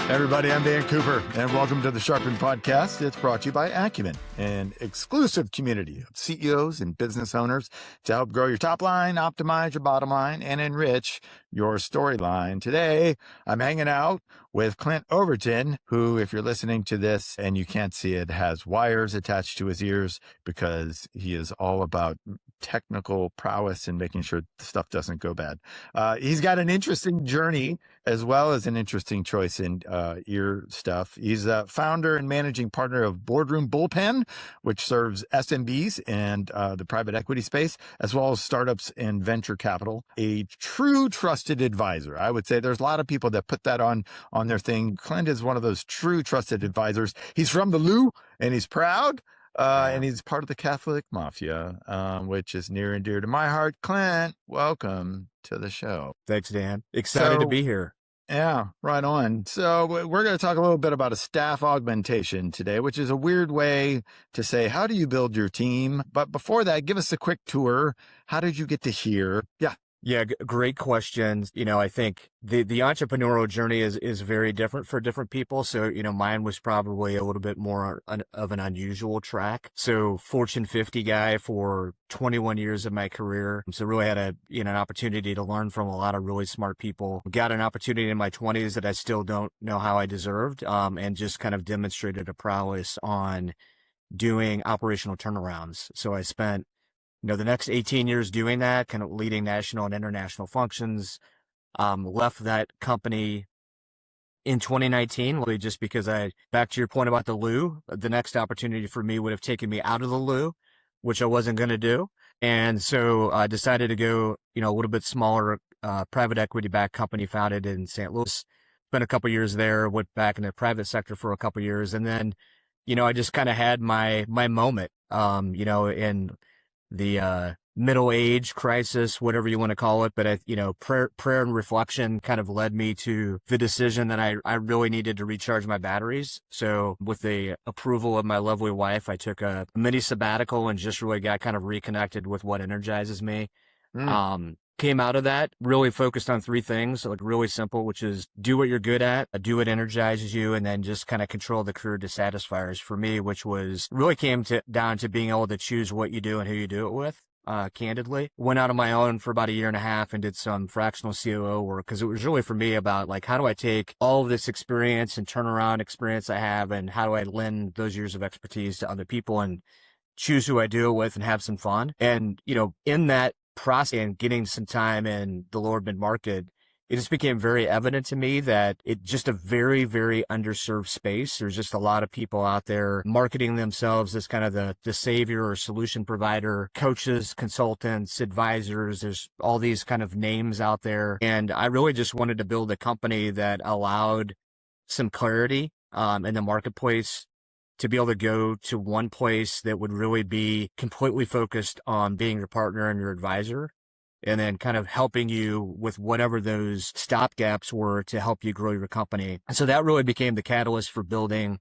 Everybody, I'm Dan Cooper, and welcome to the Sharpen Podcast. It's brought to you by Acumen, an exclusive community of CEOs and business owners to help grow your top line, optimize your bottom line, and enrich your storyline. Today, I'm hanging out with Clint Overton, who, if you're listening to this and you can't see it, has wires attached to his ears because he is all about technical prowess and making sure the stuff doesn't go bad. He's got an interesting journey as well as an interesting choice in ear stuff. He's a founder and managing partner of Boardroom Bullpen, which serves SMBs and the private equity space, as well as startups and venture capital. A true trusted advisor. I would say there's a lot of people that put that on their thing. Clint is one of those true trusted advisors. He's from the Lou, and he's proud. And he's part of the Catholic Mafia, which is near and dear to my heart. Clint, welcome to the show. Thanks, Dan. Excited to be here. Yeah, right on. So we're going to talk a little bit about a staff augmentation today, which is a weird way to say, how do you build your team? But before that, give us a quick tour. How did you get to here? Yeah, great questions. I think the entrepreneurial journey is very different for different people. So, mine was probably a little bit more of an unusual track. So Fortune 50 guy for 21 years of my career. So really had an opportunity to learn from a lot of really smart people. Got an opportunity in my 20s that I still don't know how I deserved, and just kind of demonstrated a prowess on doing operational turnarounds. So I spent the next 18 years doing that, kind of leading national and international functions. Left that company in 2019, really just because back to your point about the Lou, the next opportunity for me would have taken me out of the Lou, which I wasn't going to do. And so I decided to go, a little bit smaller, private equity backed company founded in St. Louis. Spent a couple years there, went back in the private sector for a couple years. And then, I just kind of had my moment, in the middle age crisis, whatever you want to call it. But, prayer and reflection kind of led me to the decision that I really needed to recharge my batteries. So with the approval of my lovely wife, I took a mini sabbatical and just really got kind of reconnected with what energizes me. Came out of that really focused on three things, like really simple, which is do what you're good at, do what energizes you, and then just kind of control the career dissatisfiers for me, which was really came down to being able to choose what you do and who you do it with. Candidly, went out on my own for about a year and a half and did some fractional COO work because it was really for me about like, how do I take all of this experience and turnaround experience I have and how do I lend those years of expertise to other people and choose who I do it with and have some fun. And, in that process and getting some time in the lower mid-market, it just became very evident to me that it's just a very, very underserved space. There's just a lot of people out there marketing themselves as kind of the savior or solution provider, coaches, consultants, advisors. There's all these kind of names out there. And I really just wanted to build a company that allowed some clarity in the marketplace to be able to go to one place that would really be completely focused on being your partner and your advisor, and then kind of helping you with whatever those stopgaps were to help you grow your company. And so that really became the catalyst for building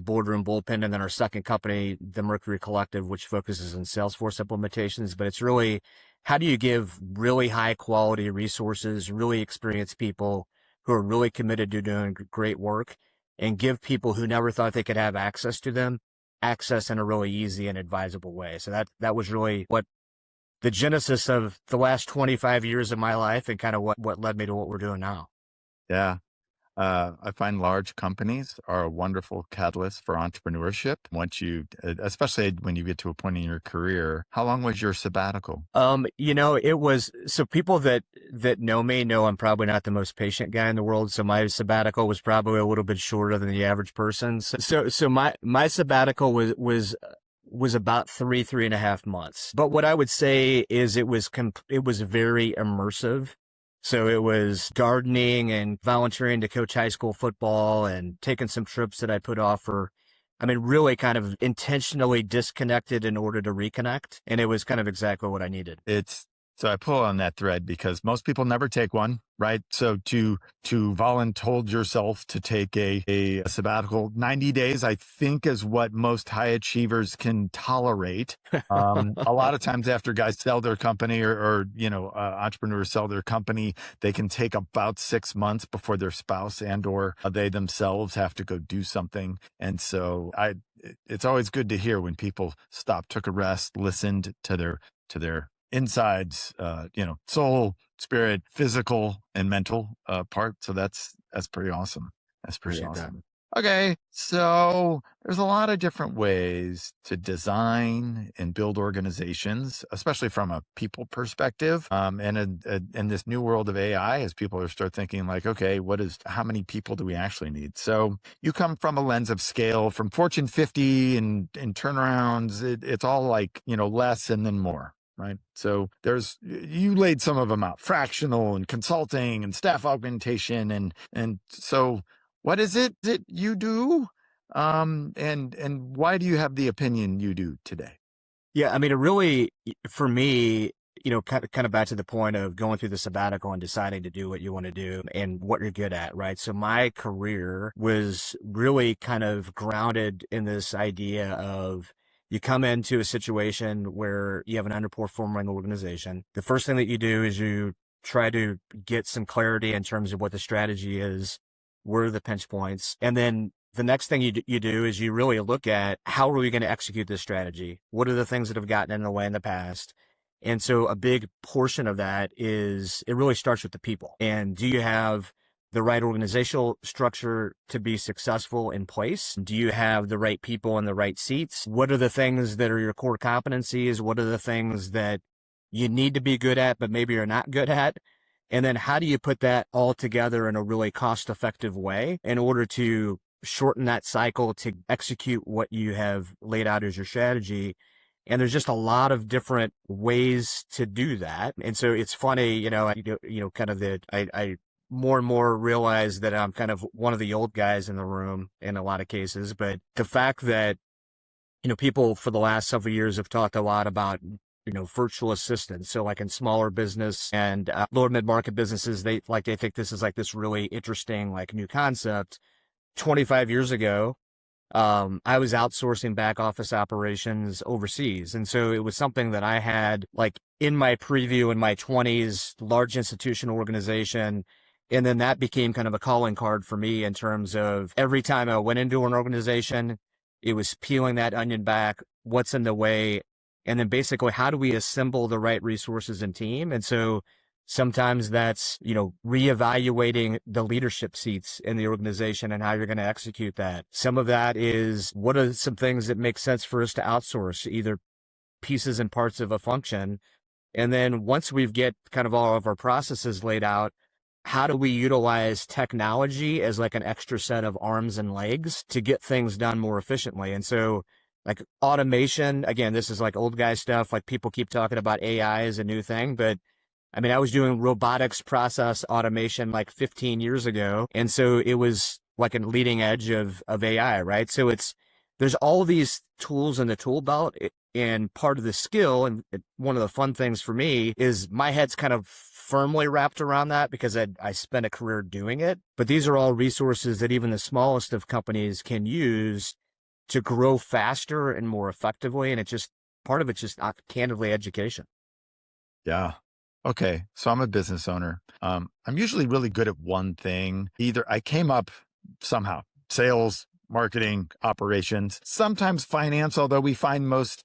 Boardroom Bullpen, and then our second company, the Mercury Collective, which focuses on Salesforce implementations. But it's really, how do you give really high quality resources, really experienced people who are really committed to doing great work, and give people who never thought they could have access to them access in a really easy and advisable way. So that was really what the genesis of the last 25 years of my life and kind of what led me to what we're doing now. Yeah. I find large companies are a wonderful catalyst for entrepreneurship. Especially when you get to a point in your career. How long was your sabbatical? It was, so people that know me know I'm probably not the most patient guy in the world. So my sabbatical was probably a little bit shorter than the average person. So my sabbatical was about 3.5 months. But what I would say is it was very immersive. So it was gardening and volunteering to coach high school football and taking some trips that I put off really kind of intentionally disconnected in order to reconnect. And it was kind of exactly what I needed. It's So I pull on that thread because most people never take one, right? So to volunteer yourself to take a sabbatical, 90 days, I think is what most high achievers can tolerate. A lot of times after guys sell their company or entrepreneurs sell their company, they can take about 6 months before their spouse and or they themselves have to go do something. And so it's always good to hear when people stopped, took a rest, listened to their insides, soul, spirit, physical, and mental part. So that's pretty awesome. That's pretty awesome. Okay, so there's a lot of different ways to design and build organizations, especially from a people perspective. And in this new world of AI, as people start thinking like, okay, how many people do we actually need? So you come from a lens of scale, from Fortune 50 and turnarounds. It's all like, less and then more. Right. So you laid some of them out, fractional and consulting and staff augmentation. And so what is it that you do? And why do you have the opinion you do today? Yeah. I mean, it really, for me, kind of back to the point of going through the sabbatical and deciding to do what you want to do and what you're good at, right? So my career was really kind of grounded in this idea of, you come into a situation where you have an underperforming organization. The first thing that you do is you try to get some clarity in terms of what the strategy is, where are the pinch points. And then the next thing you do is you really look at, how are we going to execute this strategy? What are the things that have gotten in the way in the past? And so a big portion of that is, it really starts with the people. And do you have the right organizational structure to be successful in place? Do you have the right people in the right seats? What are the things that are your core competencies? What are the things that you need to be good at, but maybe you're not good at? And then how do you put that all together in a really cost-effective way in order to shorten that cycle to execute what you have laid out as your strategy? And there's just a lot of different ways to do that. And so it's funny, I more and more realize that I'm kind of one of the old guys in the room in a lot of cases. But the fact that, people for the last several years have talked a lot about, virtual assistants. So like in smaller business and lower mid-market businesses, they think this is like this really interesting, like new concept. 25 years ago, I was outsourcing back office operations overseas. And so it was something that I had like in my preview in my 20s, large institutional organization. And then that became kind of a calling card for me in terms of every time I went into an organization, it was peeling that onion back, what's in the way, and then basically how do we assemble the right resources and team? And so sometimes that's, reevaluating the leadership seats in the organization and how you're going to execute that. Some of that is, what are some things that make sense for us to outsource, either pieces and parts of a function? And then once we've get kind of all of our processes laid out, how do we utilize technology as like an extra set of arms and legs to get things done more efficiently? And so like automation, again, this is like old guy stuff. Like people keep talking about AI as a new thing, but I mean, I was doing robotics process automation like 15 years ago. And so it was like a leading edge of AI, right? So there's all these tools in the tool belt, and part of the skill, and one of the fun things for me is my head's kind of firmly wrapped around that because I spent a career doing it. But these are all resources that even the smallest of companies can use to grow faster and more effectively. And part of it's just candidly education. Yeah. Okay. So I'm a business owner. I'm usually really good at one thing. Either I came up somehow, sales, marketing, operations, sometimes finance, although we find most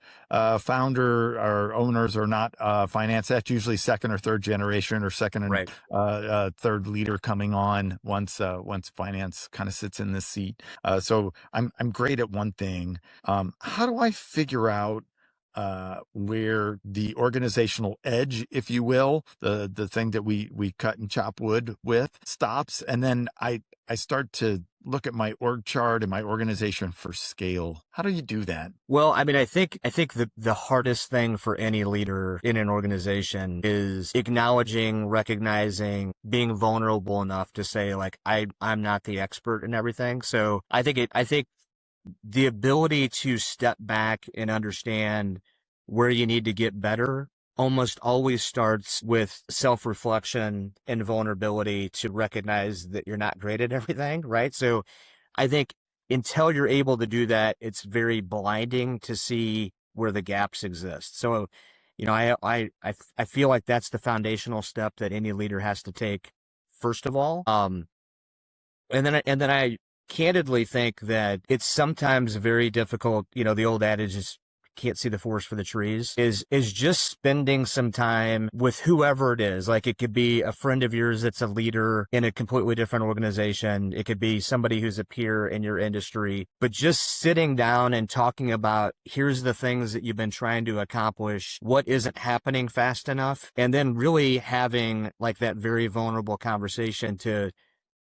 founder or owners are not finance. That's usually second or third generation or second and third leader coming on once finance kind of sits in this seat. So I'm great at one thing. How do I figure out where the organizational edge, if you will, the thing that we cut and chop wood with, stops? And then I start to look at my org chart and my organization for scale. How do you do that? Well, I mean, I think the hardest thing for any leader in an organization is acknowledging, recognizing, being vulnerable enough to say, like, I'm not the expert in everything. So I think the ability to step back and understand where you need to get better almost always starts with self-reflection and vulnerability to recognize that you're not great at everything, right? So I think until you're able to do that, it's very blinding to see where the gaps exist. So, I feel like that's the foundational step that any leader has to take first of all. And then I candidly think that it's sometimes very difficult. The old adage is can't see the forest for the trees is just spending some time with whoever it is. Like it could be a friend of yours that's a leader in a completely different organization. It could be somebody who's a peer in your industry, but just sitting down and talking about here's the things that you've been trying to accomplish, what isn't happening fast enough, and then really having like that very vulnerable conversation to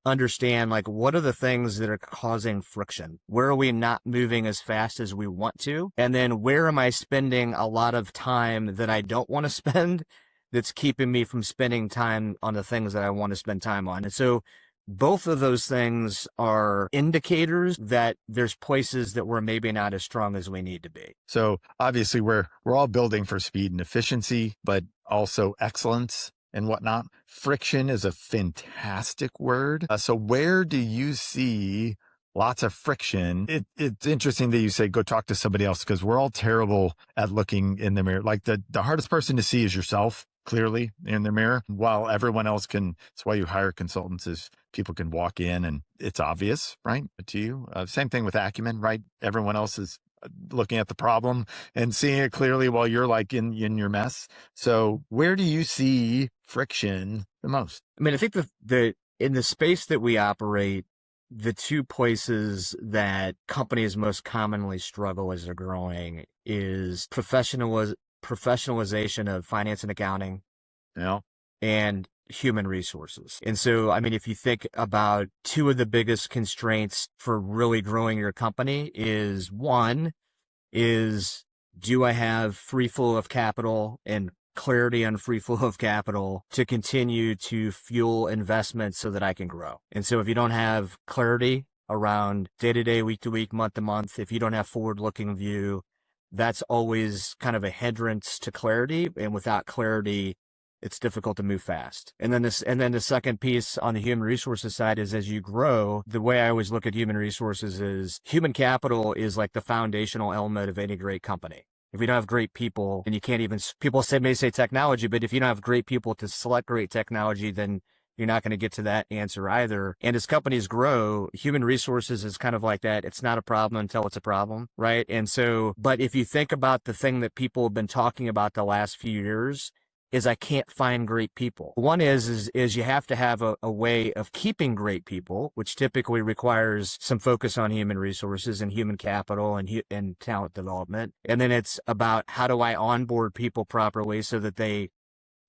understand like what are the things that are causing friction? Where are we not moving as fast as we want to? And then where am I spending a lot of time that I don't want to spend that's keeping me from spending time on the things that I want to spend time on? And so both of those things are indicators that there's places that we're maybe not as strong as we need to be. So obviously we're all building for speed and efficiency, but also excellence and whatnot. Friction is a fantastic word. So where do you see lots of friction? It's interesting that you say, go talk to somebody else, because we're all terrible at looking in the mirror. Like the hardest person to see is yourself clearly in the mirror, while everyone else can. That's why you hire consultants, is people can walk in and it's obvious, right, to you. Same thing with acumen, right? Everyone else is looking at the problem and seeing it clearly while you're like in your mess. So where do you see friction the most? I mean, I think the in the space that we operate, the two places that companies most commonly struggle as they're growing is professionalization of finance and accounting, and human resources. And so, I mean, if you think about two of the biggest constraints for really growing your company is one is, do I have free flow of capital and clarity on free flow of capital to continue to fuel investments so that I can grow? And so if you don't have clarity around day-to-day, week-to-week, month-to-month, if you don't have forward-looking view, that's always kind of a hindrance to clarity. And without clarity, it's difficult to move fast. And then the second piece on the human resources side is, as you grow, the way I always look at human resources is human capital is like the foundational element of any great company. If you don't have great people, and you can't even, people may say technology, but if you don't have great people to select great technology, then you're not going to get to that answer either. And as companies grow, human resources is kind of like that. It's not a problem until it's a problem, right? And so, but if you think about the thing that people have been talking about the last few years, is I can't find great people. One is you have to have a way of keeping great people, which typically requires some focus on human resources and human capital and talent development. And then it's about, how do I onboard people properly so that they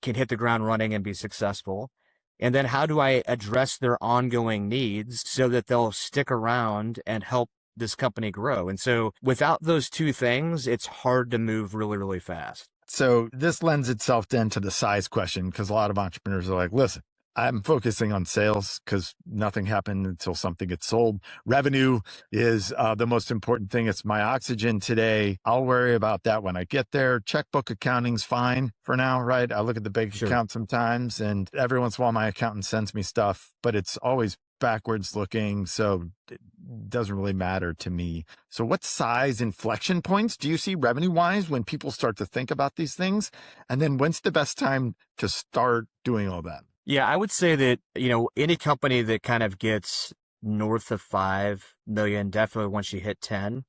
can hit the ground running and be successful? And then how do I address their ongoing needs so that they'll stick around and help this company grow? And so without those two things, it's hard to move really, really fast. So this lends itself then to the size question, because a lot of entrepreneurs are like, listen, I'm focusing on sales because nothing happened until something gets sold. Revenue is the most important thing. It's my oxygen today. I'll worry about that when I get there. Checkbook accounting's fine for now, right? I look at the bank account sometimes, and every once in a while my accountant sends me stuff, but it's always backwards looking, so it doesn't really matter to me. So what size inflection points do you see revenue wise when people start to think about these things? And then when's the best time to start doing all that? Yeah, I would say that, any company that kind of gets north of 5 million, definitely once you hit 10,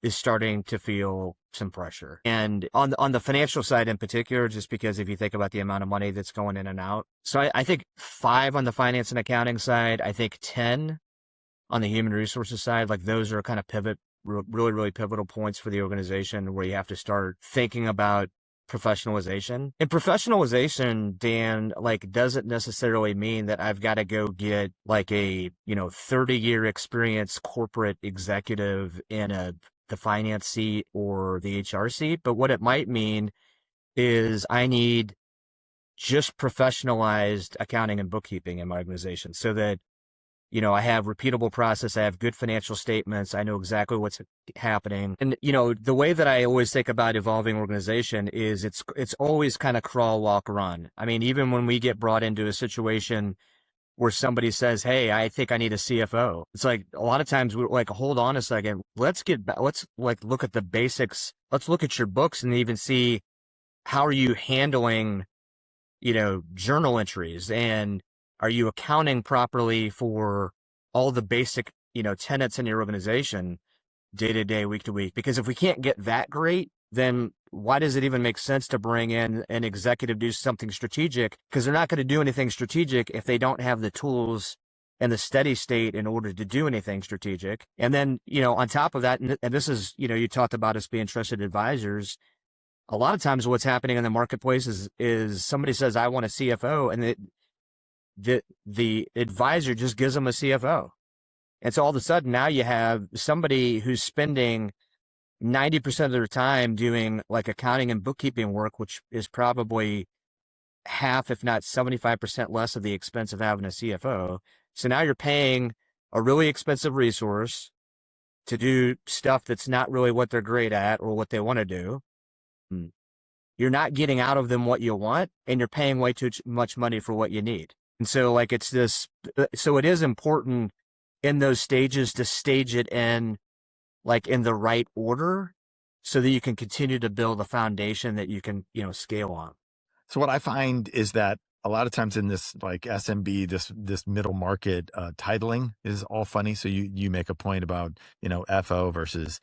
is starting to feel some pressure. And on the financial side in particular, just because if you think about the amount of money that's going in and out. So I think 5 on the finance and accounting side, I think 10 on the human resources side, like those are kind of really, really pivotal points for the organization where you have to start thinking about professionalization. And professionalization, Dan, like doesn't necessarily mean that I've got to go get like a, 30-year experience corporate executive in the finance seat or the HR seat. But what it might mean is I need just professionalized accounting and bookkeeping in my organization so that I have repeatable process. I have good financial statements. I know exactly what's happening. And, the way that I always think about evolving organization is it's always kind of crawl, walk, run. I mean, even when we get brought into a situation where somebody says, "Hey, I think I need a CFO." It's like a lot of times we're like, "Hold on a second. Let's like look at the basics. Let's look at your books and even see how are you handling, journal entries, and are you accounting properly for all the basic, tenets in your organization day to day, week to week?" Because if we can't get that great, then why does it even make sense to bring in an executive to do something strategic? Because they're not going to do anything strategic if they don't have the tools and the steady state in order to do anything strategic. And then, on top of that, and this is, you talked about us being trusted advisors. A lot of times what's happening in the marketplace is somebody says, "I want a CFO," and the advisor just gives them a CFO. And so all of a sudden now you have somebody who's spending 90% of their time doing like accounting and bookkeeping work, which is probably half, if not 75% less of the expense of having a CFO. So now you're paying a really expensive resource to do stuff that's not really what they're great at or what they want to do. You're not getting out of them what you want, and you're paying way too much money for what you need. And so like so it is important in those stages to stage it in the right order so that you can continue to build a foundation that you can, scale on. So what I find is that a lot of times in this like SMB, this middle market titling is all funny. So you make a point about, FO versus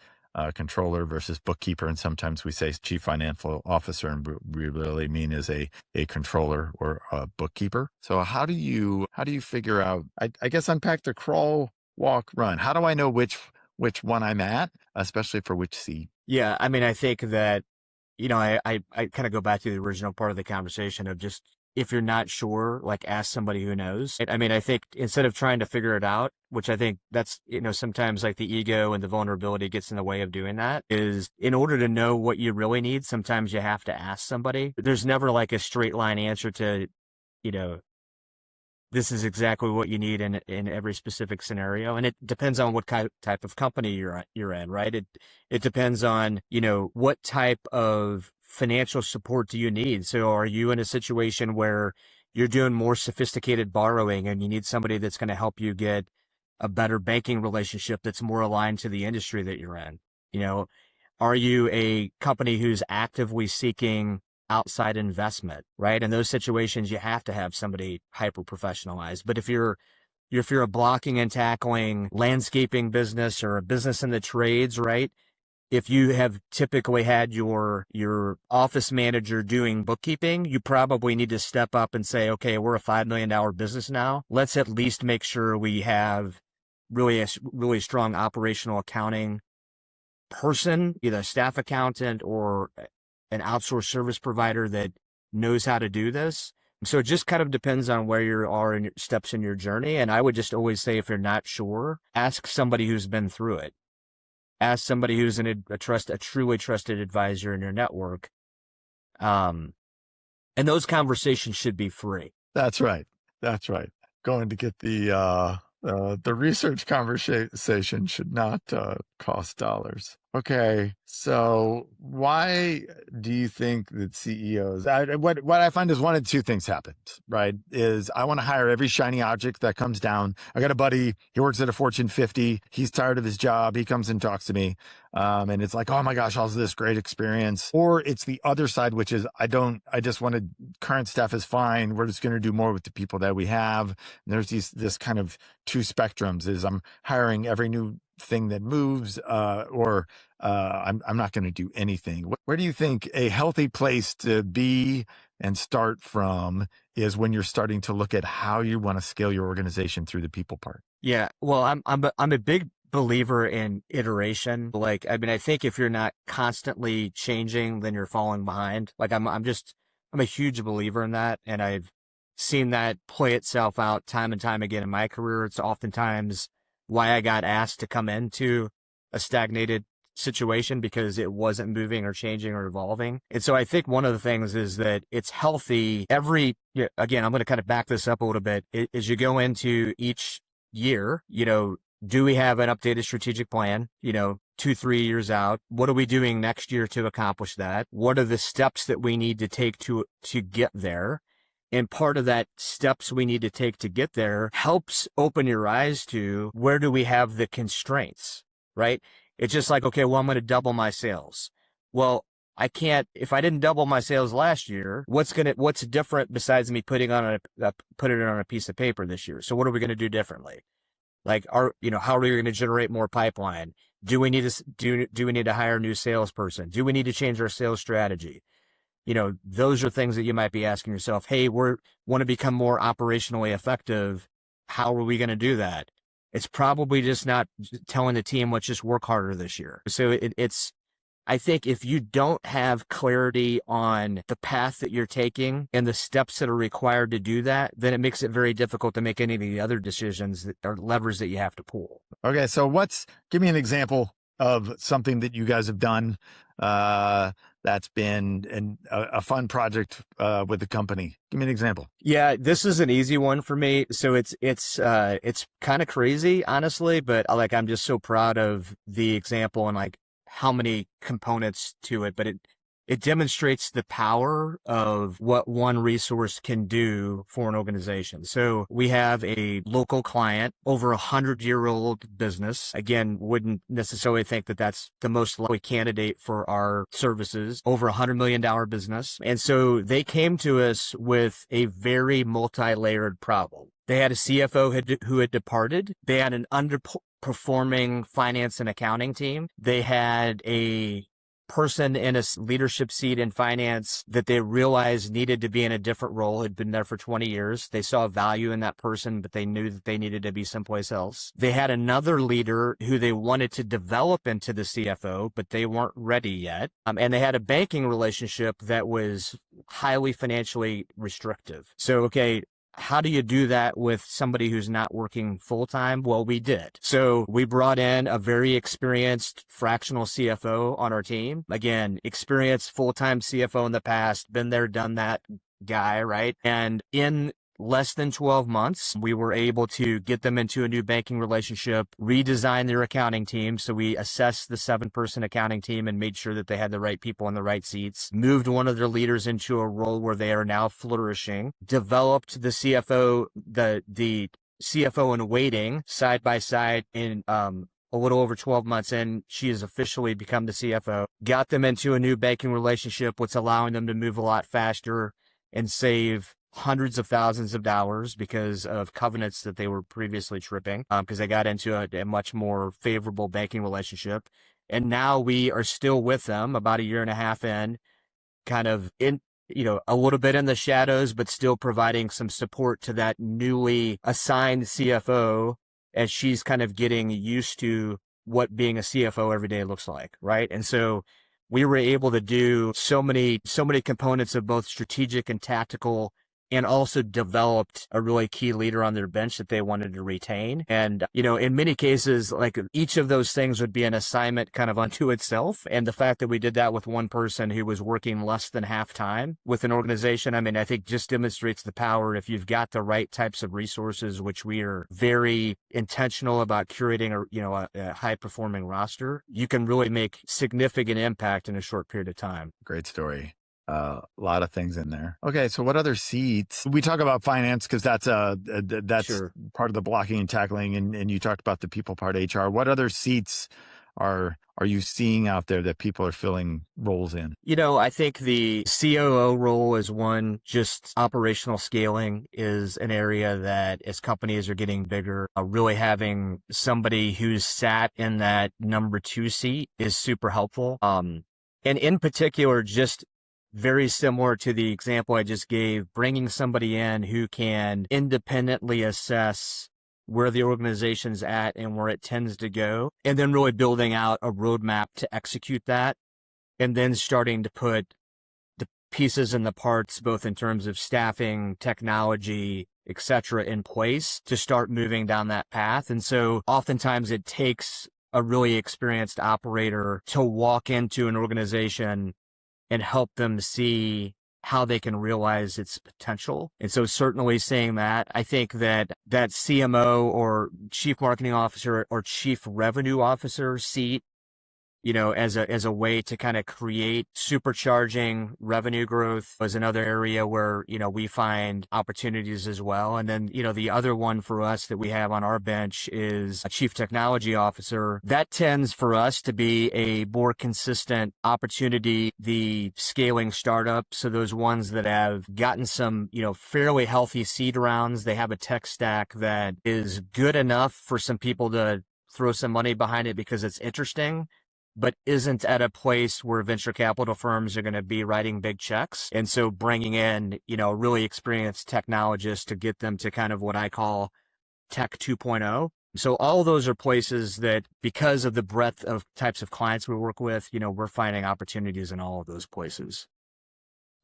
controller versus bookkeeper. And sometimes we say chief financial officer, and we really mean is a controller or a bookkeeper. So how do you figure out, I guess, unpack the crawl, walk, run? How do I know which one I'm at, especially for which seat? Yeah. I mean, I think that, I kind of go back to the original part of the conversation of just, if you're not sure, like ask somebody who knows. I mean, I think instead of trying to figure it out, which I think that's, sometimes like the ego and the vulnerability gets in the way of doing that, is in order to know what you really need, sometimes you have to ask somebody. There's never like a straight line answer to, this is exactly what you need in every specific scenario. And it depends on what type of company you're in, right? It depends on, what type of financial support do you need? So are you in a situation where you're doing more sophisticated borrowing and you need somebody that's going to help you get a better banking relationship that's more aligned to the industry that you're in? Are you a company who's actively seeking outside investment, right? In those situations, you have to have somebody hyper professionalized. But if you're a blocking and tackling landscaping business or a business in the trades, right? If you have typically had your office manager doing bookkeeping, you probably need to step up and say, okay, we're a $5 million business now. Let's at least make sure we have really strong operational accounting person, either a staff accountant or an outsourced service provider that knows how to do this. So it just kind of depends on where you are in your steps in your journey. And I would just always say, if you're not sure, ask somebody who's been through it. Ask somebody who's a truly trusted advisor in your network. And those conversations should be free. That's right. Going to get the research conversation should not cost dollars. Okay, so why do you think that CEOs? What I find is one of two things happens, right? Is I want to hire every shiny object that comes down. I got a buddy, he works at a Fortune 50. He's tired of his job. He comes and talks to me, and it's like, oh my gosh, all this great experience. Or it's the other side, which is I just want to. Current staff is fine. We're just going to do more with the people that we have. And there's this kind of two spectrums. Is I'm hiring every new thing that moves, or I'm not going to do anything. Where do you think a healthy place to be and start from is when you're starting to look at how you want to scale your organization through the people part? Yeah, well, I'm a big believer in iteration. Like, I mean, I think if you're not constantly changing, then you're falling behind. Like, I'm a huge believer in that, and I've seen that play itself out time and time again in my career. It's oftentimes why I got asked to come into a stagnated situation, because it wasn't moving or changing or evolving. And so I think one of the things is that it's healthy again, I'm going to kind of back this up a little bit, as you go into each year, do we have an updated strategic plan, 2-3 years out? What are we doing next year to accomplish that? What are the steps that we need to take to get there? And part of that steps we need to take to get there helps open your eyes to where do we have the constraints, right? It's just like, okay, well, I'm going to double my sales. Well, I can't, if I didn't double my sales last year, what's different besides me putting it on a piece of paper this year? So what are we going to do differently? Like, how are we going to generate more pipeline? Do we need to hire a new salesperson? Do we need to change our sales strategy? Those are things that you might be asking yourself, hey, we want to become more operationally effective. How are we going to do that? It's probably just not telling the team, let's just work harder this year. So I think if you don't have clarity on the path that you're taking and the steps that are required to do that, then it makes it very difficult to make any of the other decisions that are levers that you have to pull. Okay. So give me an example of something that you guys have done that's been a fun project with the company. Give me an example. Yeah, this is an easy one for me. So it's kind of crazy, honestly, but I'm just so proud of the example and like how many components to it, but it demonstrates the power of what one resource can do for an organization. So we have a local client, over 100-year-old business. Again, wouldn't necessarily think that that's the most likely candidate for our services, over $100 million business. And so they came to us with a very multi-layered problem. They had a CFO who had departed. They had an underperforming finance and accounting team. They had a person in a leadership seat in finance that they realized needed to be in a different role, had been there for 20 years. They saw value in that person, but they knew that they needed to be someplace else. They had another leader who they wanted to develop into the CFO, but they weren't ready yet. And they had a banking relationship that was highly financially restrictive. So, okay, how do you do that with somebody who's not working full time? Well, we did. So we brought in a very experienced fractional CFO on our team. Again, experienced full-time CFO in the past, been there, done that guy, right? And in less than 12 months, we were able to get them into a new banking relationship, redesign their accounting team. So we assessed the 7-person accounting team and made sure that they had the right people in the right seats, moved one of their leaders into a role where they are now flourishing, developed the CFO, the CFO in waiting side by side in, a little over 12 months in, she has officially become the CFO, got them into a new banking relationship, what's allowing them to move a lot faster and save hundreds of thousands of dollars because of covenants that they were previously tripping, because they got into a much more favorable banking relationship. And now we are still with them about a year and a half in, kind of in, a little bit in the shadows, but still providing some support to that newly assigned CFO as she's kind of getting used to what being a CFO every day looks like, right? And so we were able to do so many components of both strategic and tactical, and also developed a really key leader on their bench that they wanted to retain. And, in many cases, like each of those things would be an assignment kind of unto itself. And the fact that we did that with one person who was working less than half time with an organization, I think just demonstrates the power if you've got the right types of resources, which we are very intentional about curating a high performing roster. You can really make significant impact in a short period of time. Great story. A lot of things in there. Okay. So what other seats? We talk about finance because that's Sure. part of the blocking and tackling. And you talked about the people part, HR. What other seats are you seeing out there that people are filling roles in? I think the COO role is one. Just operational scaling is an area that as companies are getting bigger, really having somebody who's sat in that number 2 seat is super helpful. And in particular, just very similar to the example I just gave, bringing somebody in who can independently assess where the organization's at and where it tends to go, and then really building out a roadmap to execute that, and then starting to put the pieces and the parts, both in terms of staffing, technology, etc., in place to start moving down that path. And so oftentimes it takes a really experienced operator to walk into an organization and help them see how they can realize its potential. And so certainly saying that, I think that CMO or chief marketing officer or chief revenue officer seat, as a way to kind of create supercharging revenue growth is another area where, we find opportunities as well. And then, the other one for us that we have on our bench is a chief technology officer. That tends for us to be a more consistent opportunity, the scaling startups. So those ones that have gotten some, fairly healthy seed rounds, they have a tech stack that is good enough for some people to throw some money behind it because it's interesting, but isn't at a place where venture capital firms are going to be writing big checks. And so bringing in, really experienced technologists to get them to kind of what I call tech 2.0. So all of those are places that, because of the breadth of types of clients we work with, we're finding opportunities in all of those places.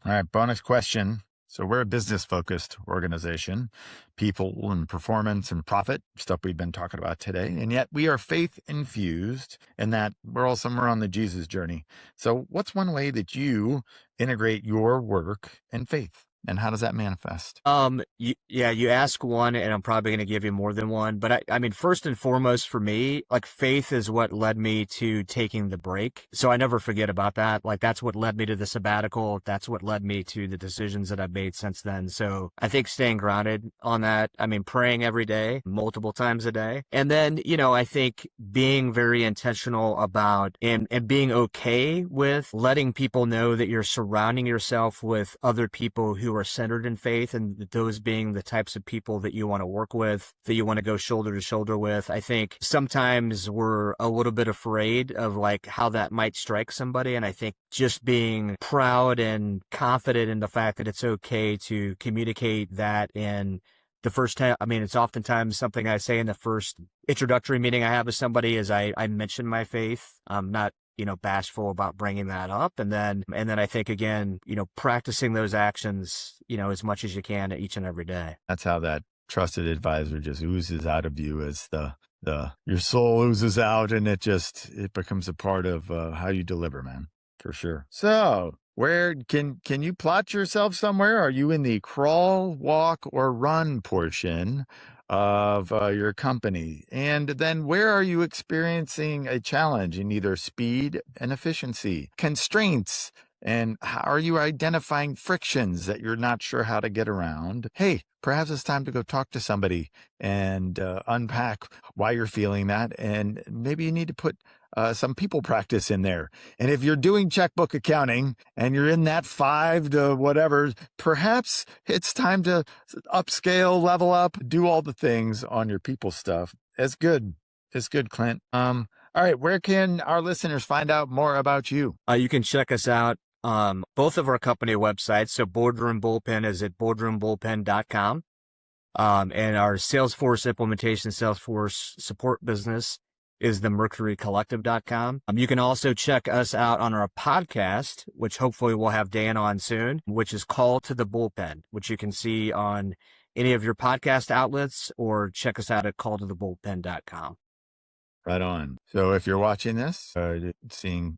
All right, bonus question. So we're a business-focused organization, people and performance and profit, stuff we've been talking about today. And yet we are faith-infused in that we're all somewhere on the Jesus journey. So what's one way that you integrate your work and faith? And how does that manifest? You ask one, and I'm probably going to give you more than one. But I mean, first and foremost for me, like faith is what led me to taking the break. So I never forget about that. Like that's what led me to the sabbatical. That's what led me to the decisions that I've made since then. So I think staying grounded on that. I mean, praying every day, multiple times a day. And then, I think being very intentional about and being okay with letting people know that you're surrounding yourself with other people who are centered in faith, and those being the types of people that you want to work with, that you want to go shoulder to shoulder with. I think sometimes we're a little bit afraid of like how that might strike somebody. And I think just being proud and confident in the fact that it's okay to communicate that in the first time. I mean, it's oftentimes something I say in the first introductory meeting I have with somebody is I mention my faith. I'm not bashful about bringing that up. And then I think, again, practicing those actions, as much as you can each and every day. That's how that trusted advisor just oozes out of you as your soul oozes out, and it becomes a part of how you deliver, man, for sure. So where can you plot yourself somewhere? Are you in the crawl, walk, or run portion of your company? And then where are you experiencing a challenge in either speed and efficiency, constraints, and how are you identifying frictions that you're not sure how to get around? Hey, perhaps it's time to go talk to somebody and unpack why you're feeling that. And maybe you need to put some people practice in there. And if you're doing checkbook accounting and you're in that 5 to whatever, perhaps it's time to upscale, level up, do all the things on your people stuff. It's good. It's good, Clint. All right. Where can our listeners find out more about you? You can check us out both of our company websites. So Boardroom Bullpen is at boardroombullpen.com. And our Salesforce implementation, Salesforce support business is the mercurycollective.com. You can also check us out on our podcast, which hopefully we'll have Dan on soon, which is Call to the Bullpen, which you can see on any of your podcast outlets, or check us out at calltothebullpen.com. Right on. So if you're watching this, seeing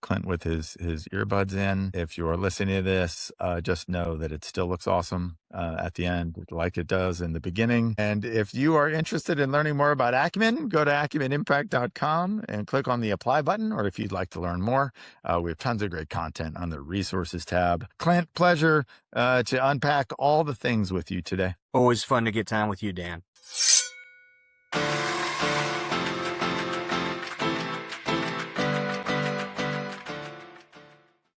Clint with his earbuds in, if you're listening to this, just know that it still looks awesome at the end, like it does in the beginning. And if you are interested in learning more about Acumen, go to acumenimpact.com and click on the apply button. Or if you'd like to learn more, we have tons of great content on the resources tab. Clint, pleasure to unpack all the things with you today. Always fun to get time with you, Dan.